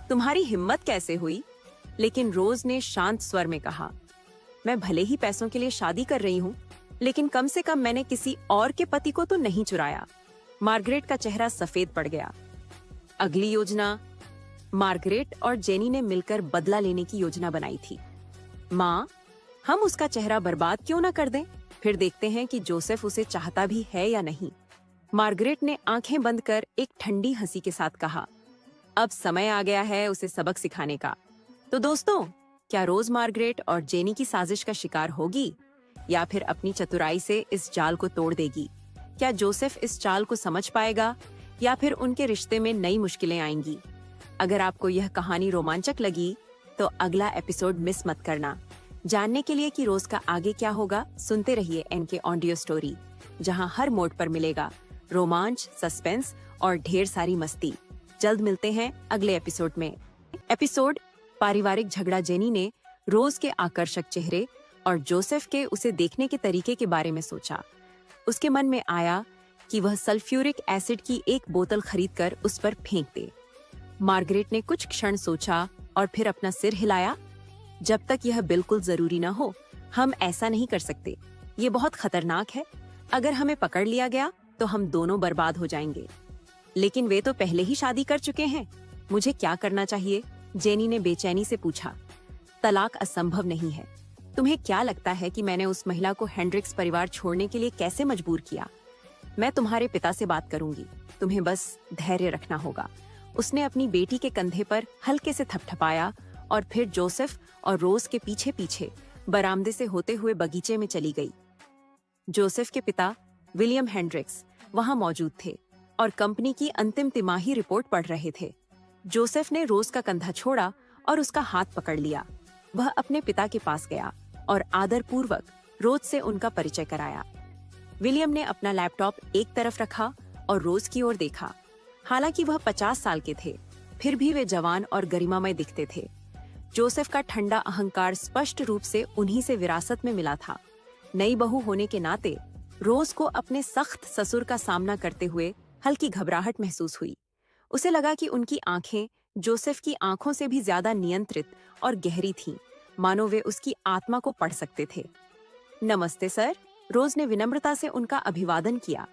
तुम्हारी हिम्मत कैसे हुई? लेकिन रोज ने शांत स्वर में कहा, मैं भले ही पैसों के लिए शादी कर रही हूँ, लेकिन कम से कम मैंने किसी और के पति को तो नहीं चुराया। मार्गरेट का चेहरा सफेद पड़ गया। अगली योजना। मार्गरेट और जेनी ने मिलकर बदला लेने की योजना बनाई थी। माँ, हम उसका चेहरा बर्बाद क्यों ना कर दें? फिर देखते हैं कि जोसेफ उसे चाहता भी है या नहीं। मार्गरेट ने आंखें बंद कर एक ठंडी हंसी के साथ कहा, अब समय आ गया है उसे सबक सिखाने का। तो दोस्तों, क्या रोज मार्गरेट और जेनी की साजिश का शिकार होगी या फिर अपनी चतुराई से इस जाल को तोड़ देगी? क्या जोसेफ इस चाल को समझ पाएगा या फिर उनके रिश्ते में नई मुश्किलें आएंगी? अगर आपको यह कहानी रोमांचक लगी तो अगला एपिसोड मिस मत करना। जानने के लिए कि रोज का आगे क्या होगा, सुनते रहिए एनके ऑडियो स्टोरी, जहां हर मोड पर मिलेगा रोमांच, सस्पेंस और ढेर सारी मस्ती। जल्द मिलते हैं अगले एपिसोड में। एपिसोड पारिवारिक झगड़ा। जेनी ने रोज के आकर्षक चेहरे और जोसेफ के उसे देखने के तरीके के बारे में सोचा। उसके मन में आया कि वह सल्फ्यूरिक एसिड की एक बोतल खरीदकर उस पर फेंक दे। मार्गरेट ने कुछ क्षण सोचा और फिर अपना सिर हिलाया। जब तक यह बिल्कुल जरूरी न हो, हम ऐसा नहीं कर सकते। ये बहुत खतरनाक है। अगर हमें पकड़ लिया गया तो हम दोनों बर्बाद हो जाएंगे। लेकिन वे तो पहले ही शादी कर चुके हैं। मुझे क्या करना चाहिए? जेनी ने बेचैनी से पूछा। तलाक असंभव नहीं है। तुम्हें क्या लगता है कि मैंने उस महिला को हेंड्रिक्स परिवार छोड़ने के लिए कैसे मजबूर किया? मैं तुम्हारे पिता से बात करूंगी। तुम्हें बस धैर्य रखना होगा। उसने अपनी बेटी के कंधे पर हल्के से थपथपाया और फिर जोसेफ और रोज के पीछे पीछे बरामदे से होते हुए बगीचे में चली गई। जोसेफ के पिता विलियम हेंड्रिक्स वहां मौजूद थे और कंपनी की अंतिम तिमाही रिपोर्ट पढ़ रहे थे। जोसेफ ने रोज का कंधा छोड़ा और उसका हाथ पकड़ लिया। वह अपने पिता के पास गया और आदरपूर्वक रोज से उनका परिचय कराया। विलियम ने अपना लैपटॉप एक तरफ रखा और रोज की ओर देखा। हालांकि वह 50 साल के थे, फिर भी वे जवान और गरिमामय दिखते थे। जोसेफ का ठंडा अहंकार स्पष्ट रूप से उन्हीं से विरासत में मिला था। नई बहू होने के नाते रोज को अपने सख्त ससुर का सामना करते हुए हल्की घबराहट महसूस हुई। उसे लगा कि उनकी आंखें जोसेफ की आंखों से भी ज्यादा नियंत्रित और गहरी थीं, मानो वे उसकी आत्मा को पढ़ सकते थे। नमस्ते सर, रोज ने विनम्रता से उनका अभिवादन किया।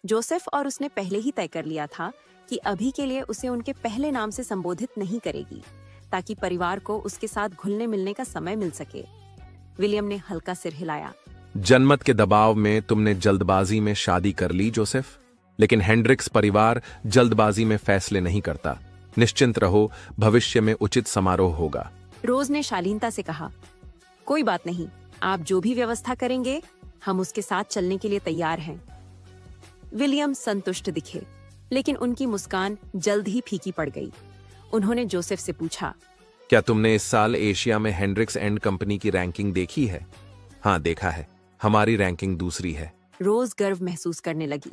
जोसेफ और उसने पहले ही तय कर लिया था कि अभी के लिए उसे उनके पहले नाम से संबोधित नहीं करेगी, ताकि परिवार को उसके साथ घुलने मिलने का समय मिल सके। विलियम ने हल्का सिर हिलाया। जनमत के दबाव में तुमने जल्दबाजी में शादी कर ली जोसेफ, लेकिन हेंड्रिक्स परिवार जल्दबाजी में फैसले नहीं करता। निश्चिंत रहो, भविष्य में उचित समारोह होगा। रोज ने शालीनता से कहा, कोई बात नहीं, आप जो भी व्यवस्था करेंगे हम उसके साथ चलने के लिए तैयार हैं। विलियम संतुष्ट दिखे, लेकिन उनकी मुस्कान जल्द ही फीकी पड़ गई। उन्होंने जोसेफ से पूछा, क्या तुमने इस साल एशिया में हेंड्रिक्स एंड कंपनी की रैंकिंग देखी है? हाँ, देखा है। हमारी रैंकिंग दूसरी है। रोज गर्व महसूस करने लगी।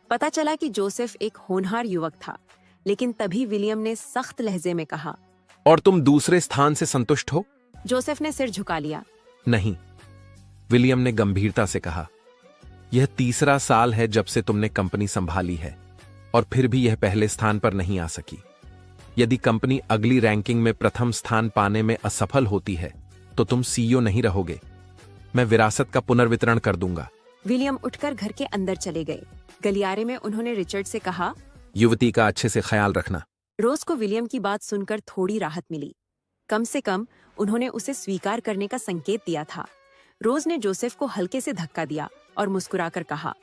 पता चला कि जोसेफ एक होनहार युवक था, लेकिन तभी विलियम ने सख्त लहजे में कहा, और तुम दूसरे स्थान से संतुष्ट हो? जोसेफ ने सिर झुका लिया। नहीं, विलियम ने गंभीरता से कहा, यह तीसरा साल है जब से तुमने कंपनी संभाली है और फिर भी यह पहले स्थान पर नहीं आ सकी। यदि कंपनी अगली रैंकिंग में प्रथम स्थान पाने में असफल होती है तो तुम सीईओ नहीं रहोगे। मैं विरासत का पुनर्वितरण कर दूंगा। विलियम उठकर घर के अंदर चले गए। गलियारे में उन्होंने रिचर्ड से कहा, युवती का अच्छे से ख्याल रखना। रोज को विलियम की बात सुनकर थोड़ी राहत मिली। कम से कम उन्होंने उसे स्वीकार करने का संकेत दिया था। रोज ने जोसेफ को हल्के से धक्का दिया और मुस्कुराकर कहा,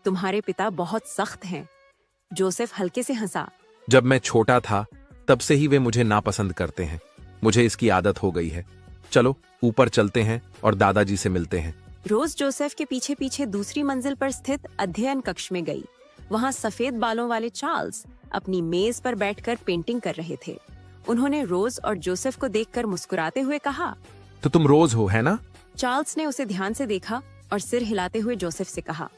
तुम्हारे पिता बहुत सख्त हैं। जोसेफ हल्के से हंसा। जब मैं छोटा था तब से ही वे मुझे नापसंद करते हैं। मुझे इसकी आदत हो गई है। चलो ऊपर चलते हैं और दादाजी से मिलते हैं। रोज जोसेफ के पीछे पीछे दूसरी मंजिल पर स्थित अध्ययन कक्ष में गई। वहां सफेद बालों वाले चार्ल्स अपनी मेज पर बैठकर पेंटिंग कर रहे थे। उन्होंने रोज और जोसेफ को देखकर मुस्कुराते हुए कहा, तो तुम रोज हो, है ना? चार्ल्स ने उसे ध्यान से देखा और सिर हिलाते हुए जोसेफ से कहा,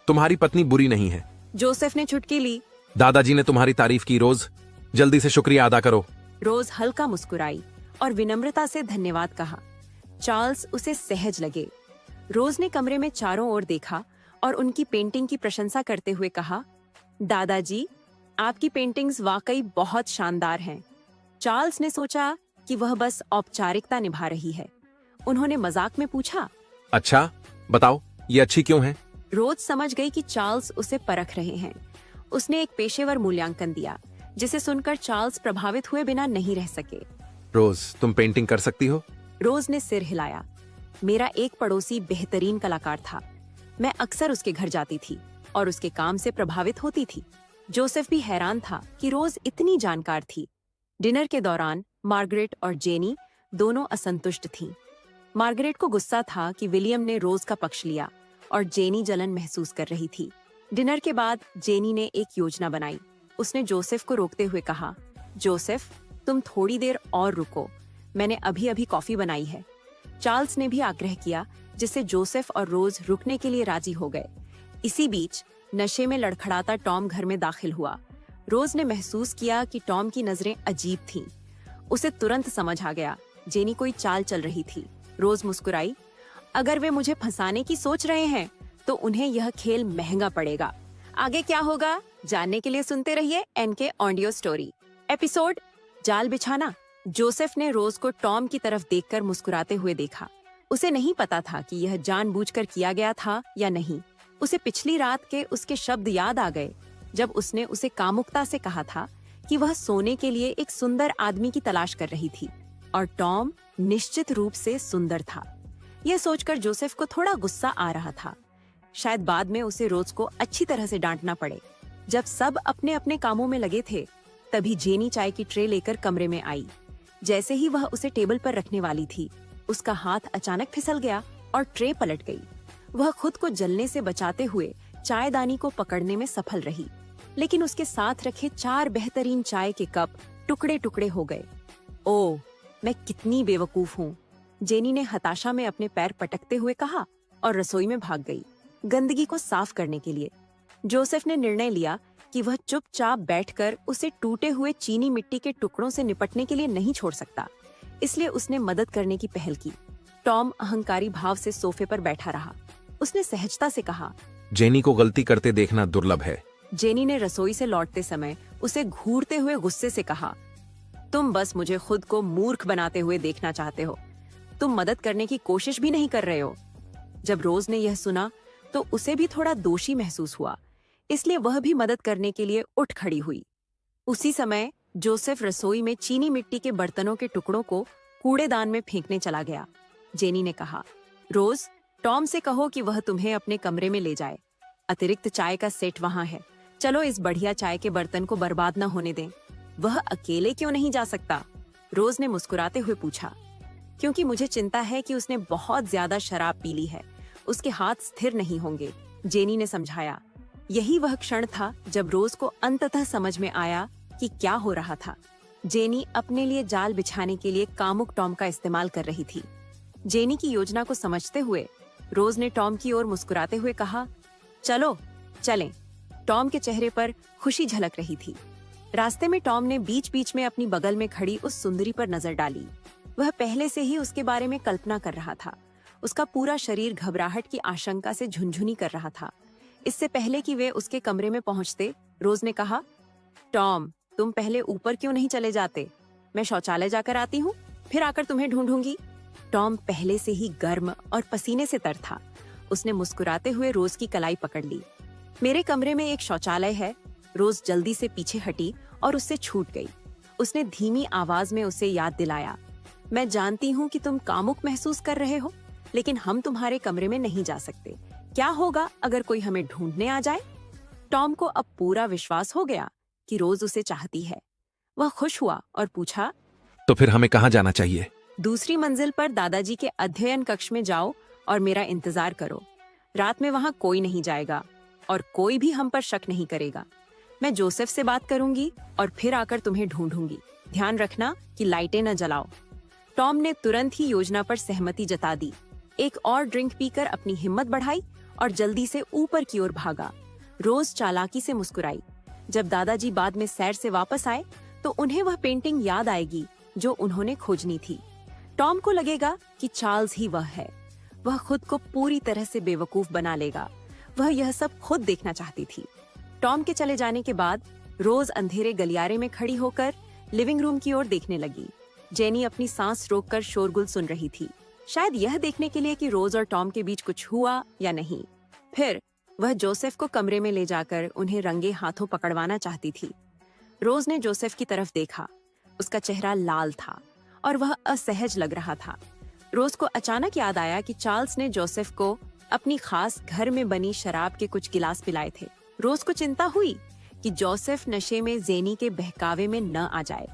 तुम्हारी पत्नी बुरी नहीं है। जोसेफ ने चुटकी ली। दादाजी ने तुम्हारी तारीफ की रोज, जल्दी से शुक्रिया अदा करो। रोज हल्का मुस्कुराई और विनम्रता से धन्यवाद कहा। चार्ल्स उसे सहज लगे। रोज ने कमरे में चारों ओर देखा और उनकी पेंटिंग की प्रशंसा करते हुए कहा, दादाजी, आपकी पेंटिंग्स वाकई बहुत शानदार हैं। चार्ल्स ने सोचा कि वह बस औपचारिकता निभा रही है। उन्होंने मजाक में पूछा, अच्छा बताओ, ये अच्छी क्यों है? रोज समझ गई कि चार्ल्स उसे परख रहे हैं। उसने एक पेशेवर मूल्यांकन दिया, जिसे सुनकर चार्ल्स प्रभावित हुए बिना नहीं रह सके। रोज, तुम पेंटिंग कर सकती हो? रोज ने सिर हिलाया। मेरा एक पड़ोसी बेहतरीन कलाकार था। मैं अक्सर उसके घर जाती थी और उसके काम से प्रभावित होती थी। जोसेफ भी हैरान था कि रोज इतनी जानकार थी। डिनर के दौरान मार्गरेट और जेनी दोनों असंतुष्ट थीं। मार्गरेट को गुस्सा था कि विलियम ने रोज का पक्ष लिया और जेनी जलन महसूस कर रही थी। डिनर के बाद जेनी ने एक योजना बनाई। उसने जोसेफ को रोकते हुए कहा, जोसेफ, तुम थोड़ी देर और रुको, मैंने अभी अभी कॉफी बनाई है। चार्ल्स ने भी आग्रह किया, जिससे जोसेफ और रोज रुकने के लिए राजी हो गए। इसी बीच नशे में लड़खड़ाता टॉम घर में दाखिल हुआ। रोज ने महसूस किया कि टॉम की नजरें अजीब थीं। उसे तुरंत समझ आ गया, जेनी कोई चाल चल रही थी। रोज मुस्कुराई, अगर वे मुझे फंसाने की सोच रहे हैं तो उन्हें यह खेल महंगा पड़ेगा। आगे क्या होगा जानने के लिए सुनते रहिए एनके ऑडियो स्टोरी। एपिसोड जाल बिछाना। जोसेफ ने रोज को टॉम की तरफ देखकर मुस्कुराते हुए देखा। उसे नहीं पता था कि यह जानबूझकर किया गया था या नहीं। उसे पिछली रात के उसके शब्द याद आ गए, जब उसने उसे कामुकता से कहा था कि वह सोने के लिए एक सुंदर आदमी की तलाश कर रही थी, और टॉम निश्चित रूप से सुंदर था। यह सोचकर जोसेफ को थोड़ा गुस्सा आ रहा था। शायद बाद में उसे रोज को अच्छी तरह से डांटना पड़े। जब सब अपने अपने कामों में लगे थे, तभी जेनी चाय की ट्रे लेकर कमरे में आई। जैसे ही वह उसे टेबल पर रखने वाली थी, उसका हाथ अचानक फिसल गया और ट्रे पलट गई। वह खुद को जलने से बचाते हुए चायदानी को पकड़ने में सफल रही, लेकिन उसके साथ रखे 4 बेहतरीन चाय के कप टुकड़े टुकड़े हो गए। ओह, मैं कितनी बेवकूफ हूँ, जेनी ने हताशा में अपने पैर पटकते हुए कहा और रसोई में भाग गई, गंदगी को साफ करने के लिए। जोसेफ ने निर्णय लिया कि वह चुपचाप बैठकर उसे टूटे हुए चीनी मिट्टी के टुकड़ों से निपटने के लिए नहीं छोड़ सकता, इसलिए उसने मदद करने की पहल की। टॉम अहंकारी भाव से सोफे पर बैठा रहा। उसने सहजता से कहा, जेनी को गलती करते देखना दुर्लभ है। जेनी ने रसोई से लौटते समय उसे घूरते हुए गुस्से से कहा, तुम बस मुझे खुद को मूर्ख बनाते हुए देखना चाहते हो। तुम मदद करने की कोशिश भी नहीं कर रहे हो। जब रोज ने यह सुना तो उसे भी थोड़ा दोषी महसूस हुआ, इसलिए वह भी मदद करने के लिए उठ खड़ी हुई। उसी समय जोसेफ रसोई में चीनी मिट्टी के बर्तनों के टुकड़ों को कूड़ेदान में फेंकने चला गया। जेनी ने कहा, रोज, टॉम से कहो कि वह तुम्हें अपने कमरे में ले जाए। अतिरिक्त चाय का सेट वहां है। चलो इस बढ़िया चाय के बर्तन को बर्बाद न होने दें। वह अकेले क्यों नहीं जा सकता? रोज ने मुस्कुराते हुए पूछा। क्योंकि मुझे चिंता है कि उसने बहुत ज्यादा शराब पी ली है, उसके हाथ स्थिर नहीं होंगे, जेनी ने समझाया। यही वह क्षण था जब रोज को अंततः समझ में आया कि क्या हो रहा था। जेनी अपने लिए जाल बिछाने के लिए कामुक टॉम का इस्तेमाल कर रही थी। जेनी की योजना को समझते हुए रोज ने टॉम की ओर मुस्कुराते हुए कहा, चलो चलें। टॉम के चेहरे पर खुशी झलक रही थी। रास्ते में टॉम ने बीच बीच में अपनी बगल में खड़ी उस सुंदरी पर नजर डाली। वह पहले से ही उसके बारे में कल्पना कर रहा था। उसका पूरा शरीर घबराहट की आशंका से झुनझुनी कर रहा था। इससे पहले कि वे उसके कमरे में पहुंचते, रोज ने कहा, टॉम, तुम पहले ऊपर क्यों नहीं चले जाते? मैं शौचालय जाकर आती हूँ, फिर आकर तुम्हें ढूंढूंगी। टॉम पहले से ही गर्म और पसीने से तर था। उसने मुस्कुराते हुए रोज की कलाई पकड़ ली। मेरे कमरे में एक शौचालय है। रोज जल्दी से पीछे हटी और उससे छूट गई। उसने धीमी आवाज में उसे याद दिलाया, मैं जानती हूँ कि तुम कामुक महसूस कर रहे हो, लेकिन हम तुम्हारे कमरे में नहीं जा सकते। क्या होगा अगर कोई हमें ढूंढने आ जाए? टॉम को अब पूरा विश्वास हो गया कि रोज उसे चाहती है। वह खुश हुआ और पूछा, तो फिर हमें कहाँ जाना चाहिए? दूसरी मंजिल पर दादाजी के अध्ययन कक्ष में जाओ और मेरा इंतजार करो। रात में वहाँ कोई नहीं जाएगा और कोई भी हम पर शक नहीं करेगा। मैं जोसेफ से बात करूंगी और फिर आकर तुम्हें ढूंढूंगी। ध्यान रखना कि लाइटें न जलाओ। टॉम ने तुरंत ही योजना पर सहमति जता दी। एक और ड्रिंक पीकर अपनी हिम्मत बढ़ाई और जल्दी से ऊपर की ओर भागा। रोज चालाकी से मुस्कुराई। जब दादाजी बाद में सैर से वापस आए तो उन्हें वह पेंटिंग याद आएगी जो उन्होंने खोजनी थी। टॉम को लगेगा कि चार्ल्स ही वह है। वह खुद को पूरी तरह से बेवकूफ बना लेगा। वह यह सब खुद देखना चाहती थी। टॉम के चले जाने के बाद रोज अंधेरे गलियारे में खड़ी होकर लिविंग रूम की ओर देखने लगी। जेनी अपनी सांस रोककर शोरगुल सुन रही थी, शायद यह देखने के लिए कि रोज और टॉम के बीच कुछ हुआ या नहीं। फिर वह जोसेफ को कमरे में ले जाकर उन्हें रंगे हाथों पकड़वाना चाहती थी। रोज ने जोसेफ की तरफ देखा। उसका चेहरा लाल था और वह असहज लग रहा था। रोज को अचानक याद आया कि चार्ल्स ने जोसेफ को अपनी खास घर में बनी शराब के कुछ गिलास पिलाए थे। रोज को चिंता हुई कि जोसेफ नशे में जेनी के बहकावे में न आ जाए।